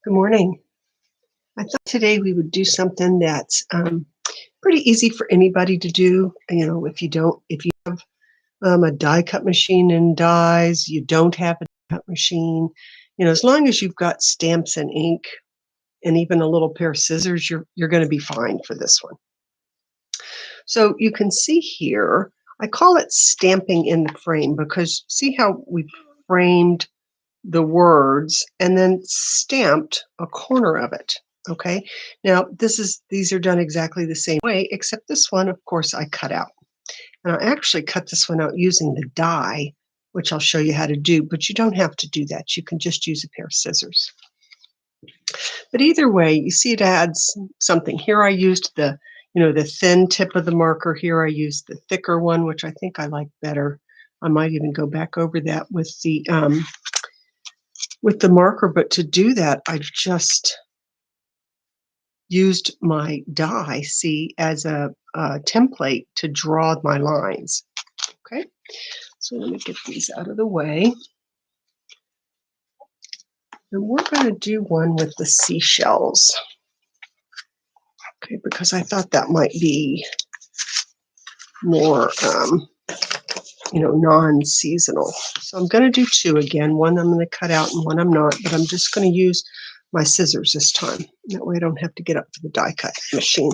Good morning. I thought today we would do something that's pretty easy for anybody to do. If you have a die cut machine and dies, you don't have a die cut machine, as long as you've got stamps and ink and even a little pair of scissors, you're going to be fine for this one. So you can see here, I call it stamping in the frame because see how we framed the words and then stamped a corner of it. Okay. Now these are done exactly the same way, except this one, of course, I cut out. And I actually cut this one out using the die, which I'll show you how to do, but you don't have to do that. You can just use a pair of scissors. But either way, you see it adds something. Here I used the thin tip of the marker. Here I used the thicker one, which I think I like better. I might even go back over that with the marker, but to do that, I've just used my die, see, as a template to draw my lines. Okay, so let me get these out of the way. And we're going to do one with the seashells. Okay, because I thought that might be more, non-seasonal. So I'm going to do two again. One I'm going to cut out and one I'm not, but I'm just going to use my scissors this time. That way I don't have to get up to the die cut machine.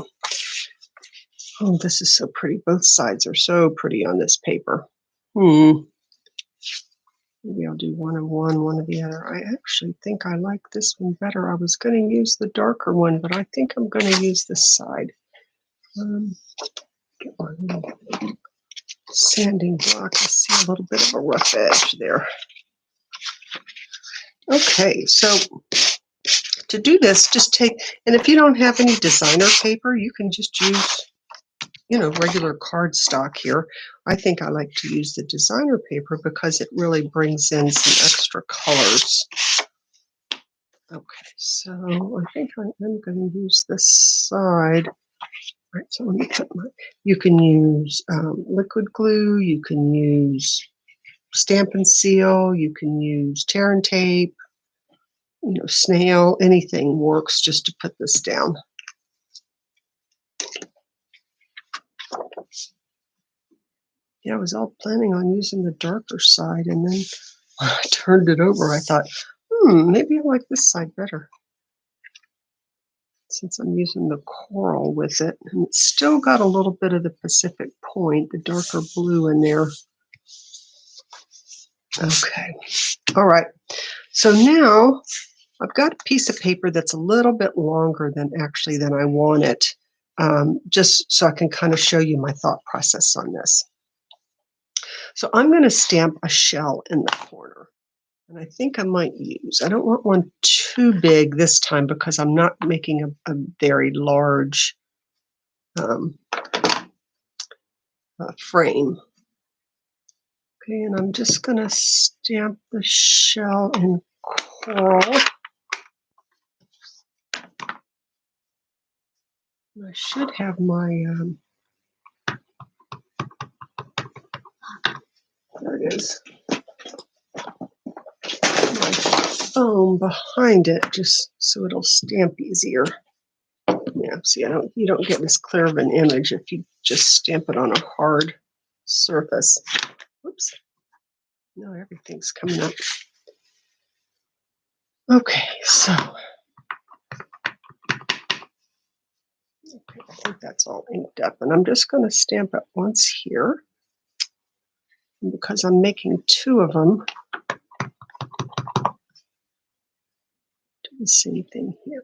Oh, this is so pretty. Both sides are so pretty on this paper. Maybe I'll do one of one of the other. I actually think I like this one better. I was going to use the darker one, but I think I'm going to use this side. Get my little sanding block. I see a little bit of a rough edge there. Okay, so to do this, and if you don't have any designer paper, you can just use, regular cardstock here. I think I like to use the designer paper because it really brings in some extra colors. Okay, so I think I am going to use this side. All right, so let me put you can use liquid glue, you can use stamp and seal, you can use tear and tape, snail, anything works just to put this down. Yeah, I was all planning on using the darker side, and then when I turned it over, I thought, maybe I like this side better. Since I'm using the coral with it, and it's still got a little bit of the Pacific Point, the darker blue in there. Okay, all right. So now I've got a piece of paper that's a little bit longer than I want it, just so I can kind of show you my thought process on this. So I'm going to stamp a shell in the corner. And I think I might I don't want one too big this time because I'm not making a very large frame. Okay, and I'm just going to stamp the shell in coral. I should have my, there it is, my foam behind it just so it'll stamp easier. Yeah, see, you don't get as clear of an image if you just stamp it on a hard surface. Oops. No, everything's coming up. Okay, so I think that's all inked up, and I'm just going to stamp it once here. And because I'm making two of them, do the same thing here.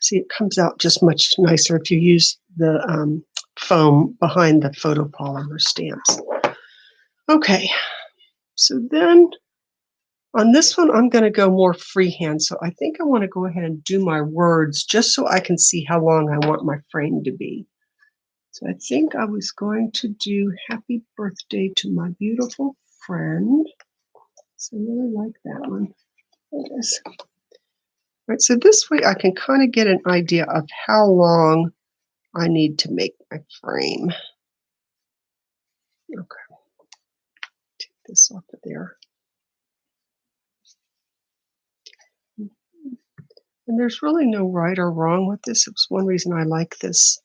See, it comes out just much nicer if you use the foam behind the photopolymer stamps. Okay, so then on this one, I'm going to go more freehand. So I think I want to go ahead and do my words just so I can see how long I want my frame to be. So I think I was going to do happy birthday to my beautiful friend. So I really like that one. There it is. All right, so this way I can kind of get an idea of how long I need to make my frame. Okay, take this off of there. And there's really no right or wrong with this. It's one reason I like this,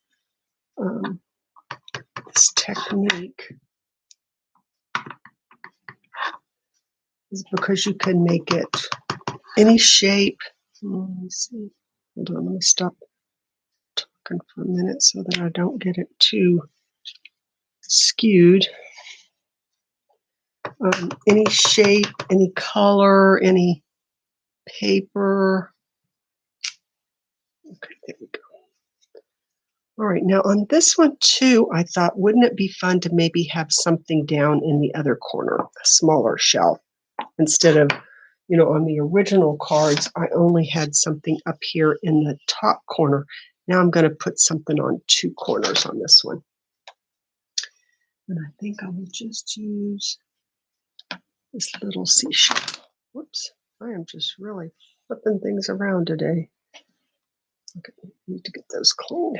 this technique is because you can make it any shape. Let me see. Hold on, let me stop talking for a minute so that I don't get it too skewed. Any shape, any color, any paper. Okay, there we go. All right, now on this one too, I thought, wouldn't it be fun to maybe have something down in the other corner, a smaller shelf, instead of, you know, on the original cards, I only had something up here in the top corner. Now I'm going to put something on two corners on this one. And I think I will just use this little seashell. Whoops, I am just really flipping things around today. Okay, I need to get those cleaned.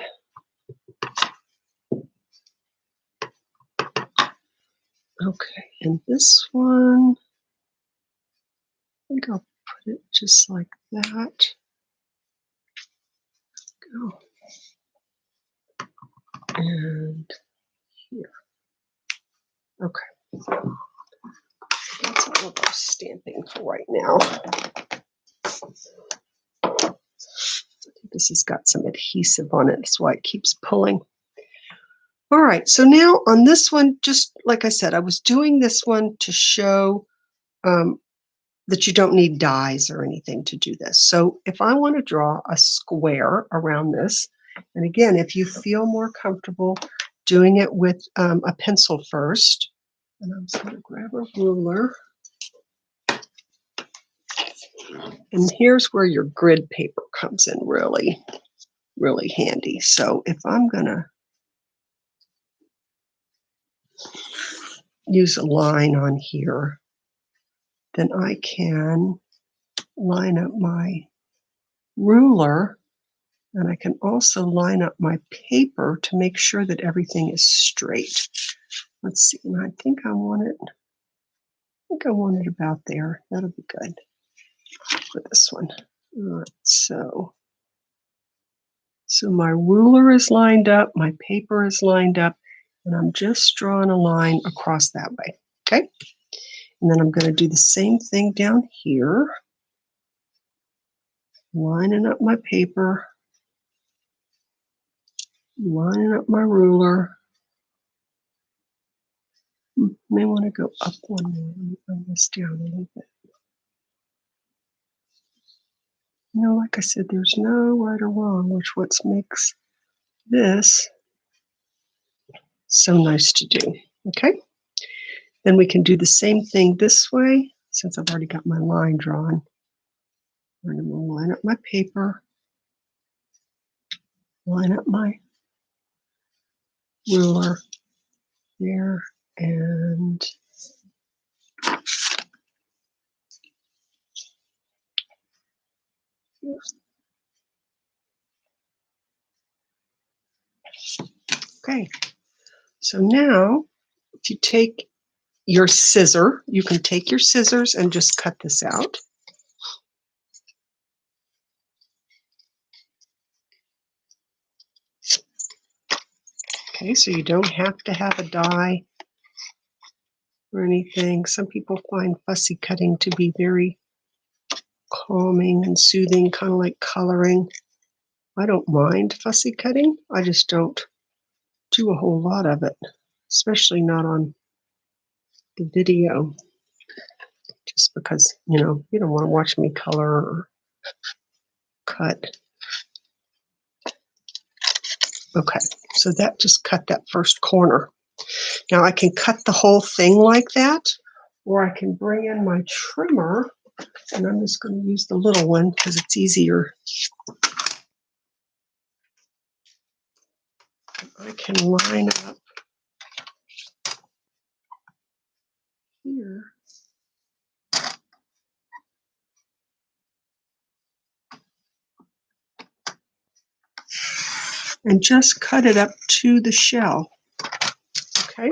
Okay, and this one, I think I'll put it just like that. Go. And here. Okay. That's all of our stamping for right now. I think this has got some adhesive on it. That's why it keeps pulling. All right, so now on this one, just like I said, I was doing this one to show that you don't need dies or anything to do this. So if I want to draw a square around this, and again, if you feel more comfortable doing it with a pencil first, and I'm just going to grab a ruler. And here's where your grid paper comes in really, really handy. So if I'm going to use a line on here, then I can line up my ruler, and I can also line up my paper to make sure that everything is straight. Let's see, and I think I want it about there. That'll be good for this one. All right, so my ruler is lined up, my paper is lined up, and I'm just drawing a line across that way, okay? And then I'm going to do the same thing down here, lining up my paper, lining up my ruler. May want to go up one more. Let me bring this down a little bit. You know, like I said, there's no right or wrong, which what makes this so nice to do. Okay? Then we can do the same thing this way, since I've already got my line drawn. I'm going to line up my paper, line up my ruler there, and okay. So now, if you take your scissor, you can take your scissors and just cut this out. Okay, so you don't have to have a die or anything. Some people find fussy cutting to be very calming and soothing, kind of like coloring. I don't mind fussy cutting. I just don't do a whole lot of it, especially not on the video, just because, you know, you don't want to watch me color or cut. Okay, so that just cut that first corner. Now I can cut the whole thing like that, or I can bring in my trimmer, and I'm just going to use the little one because it's easier. I can line up here. And just cut it up to the shell. Okay,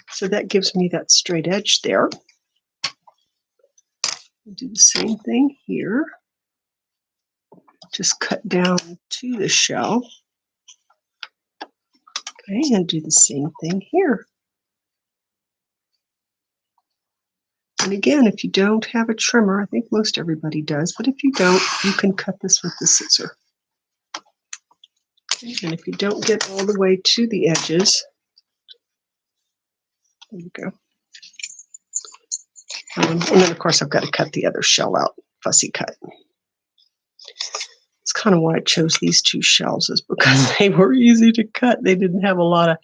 so that gives me that straight edge there. I'll do the same thing here. just cut down to the shell. Okay, and do the same thing here. And again, if you don't have a trimmer, I think most everybody does, but if you don't, you can cut this with the scissor. Okay, and if you don't get all the way to the edges, there you go. And then, of course, I've got to cut the other shell out, fussy cut. It's kind of why I chose these two shells, is because they were easy to cut. They didn't have a lot of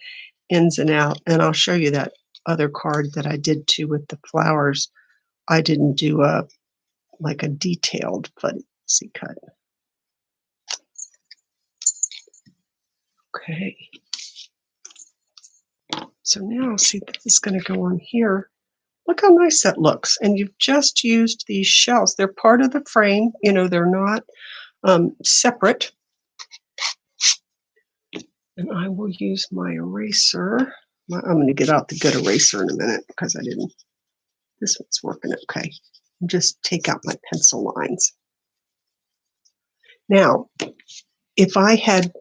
ins and out. And I'll show you that other card that I did too with the flowers. I didn't do like a detailed fussy cut. Okay. So now I'll see that this is going to go on here. Look how nice that looks. And you've just used these shells. They're part of the frame. You know, they're not separate. And I will use my eraser. I'm going to get out the good eraser in a minute because I didn't. This one's working okay. Just take out my pencil lines. Now, if I had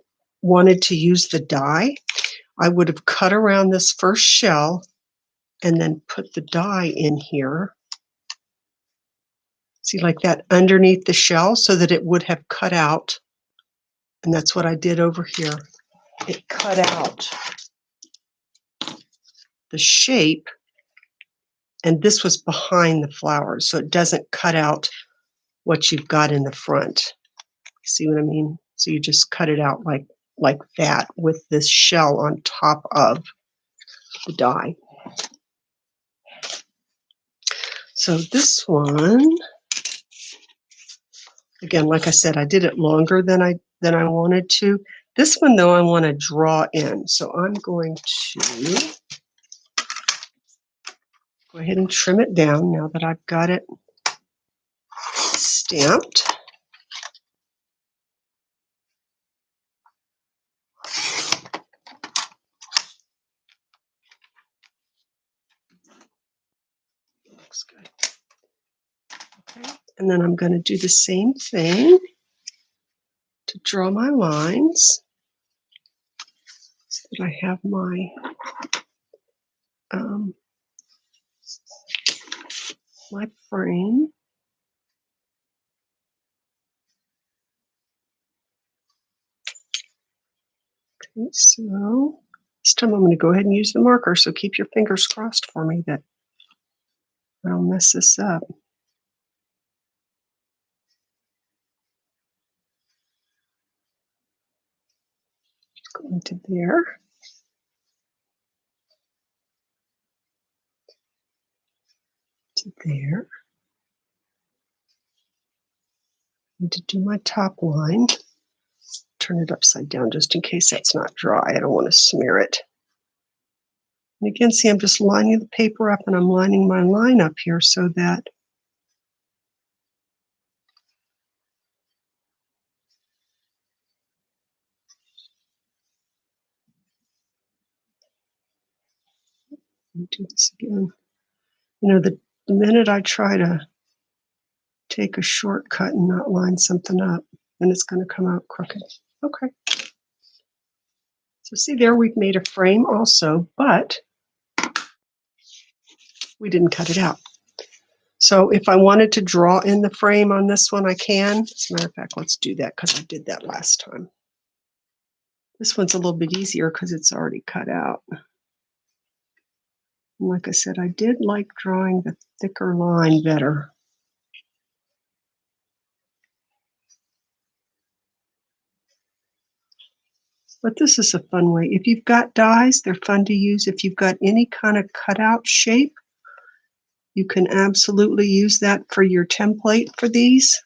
wanted to use the die, I would have cut around this first shell and then put the die in here. See, like that underneath the shell so that it would have cut out. And that's what I did over here. It cut out the shape, and this was behind the flowers, so it doesn't cut out what you've got in the front. See what I mean? So you just cut it out like that with this shell on top of the die. So this one, again, like I said, I did it longer than I wanted to. This one, though, I want to draw in. So I'm going to go ahead and trim it down now that I've got it stamped. Looks good. Okay, and then I'm going to do the same thing to draw my lines so that I have my my frame. Okay, so this time I'm going to go ahead and use the marker, so keep your fingers crossed for me that I don't mess this up. Go into there. To there. And to do my top line, turn it upside down just in case that's not dry. I don't want to smear it. And again, see, I'm just lining the paper up and I'm lining my line up here so that let me do this again. You know, the minute I try to take a shortcut and not line something up, then it's going to come out crooked. Okay. So see there, we've made a frame also, but we didn't cut it out. So if I wanted to draw in the frame on this one, I can. As a matter of fact, let's do that because I did that last time. This one's a little bit easier because it's already cut out. And like I said, I did like drawing the thicker line better. But this is a fun way. If you've got dies, they're fun to use. If you've got any kind of cutout shape, you can absolutely use that for your template for these.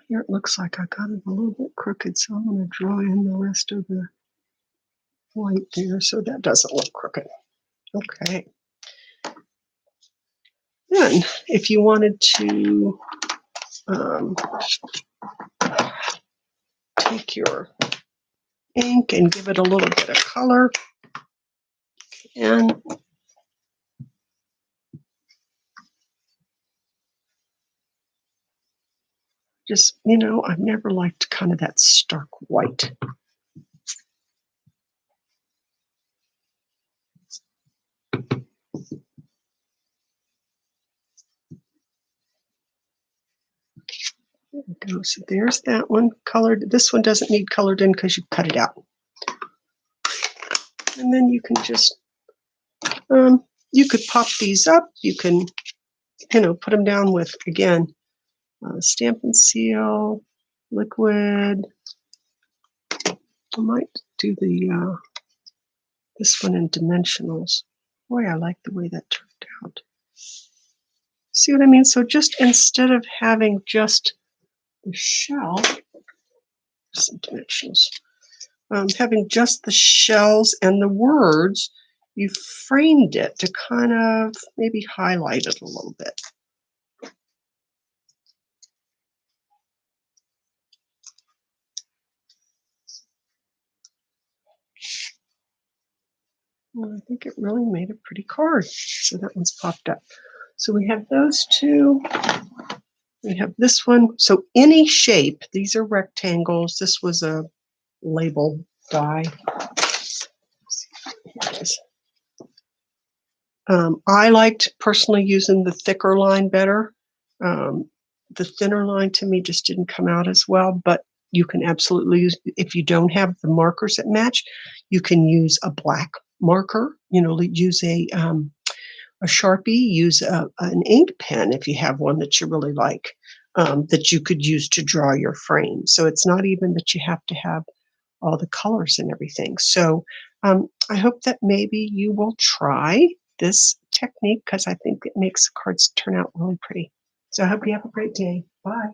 Here it looks like I got it a little bit crooked, so I'm going to draw in the rest of the white there so that doesn't look crooked. Okay. Then, if you wanted to take your ink and give it a little bit of color, and Just, you know, I've never liked kind of that stark white. There we go. So there's that one colored. This one doesn't need colored in because you cut it out. And then you can just, you could pop these up. You can, you know, put them down with, again, Stampin' Seal, liquid. I might do the this one in dimensionals. Boy, I like the way that turned out. See what I mean? So just instead of having just the shell, some dimensionals, having just the shells and the words, you framed it to kind of maybe highlight it a little bit. Well, I think it really made a pretty card. So that one's popped up. So we have those two. We have this one. So any shape, these are rectangles. This was a label die. Here it is. I liked personally using the thicker line better. The thinner line to me just didn't come out as well, but you can absolutely use, if you don't have the markers that match, you can use a black marker, you know, use a Sharpie, use an ink pen if you have one that you really like, that you could use to draw your frame. So it's not even that you have to have all the colors and everything. So I hope that maybe you will try this technique because I think it makes cards turn out really pretty. So I hope you have a great day. Bye.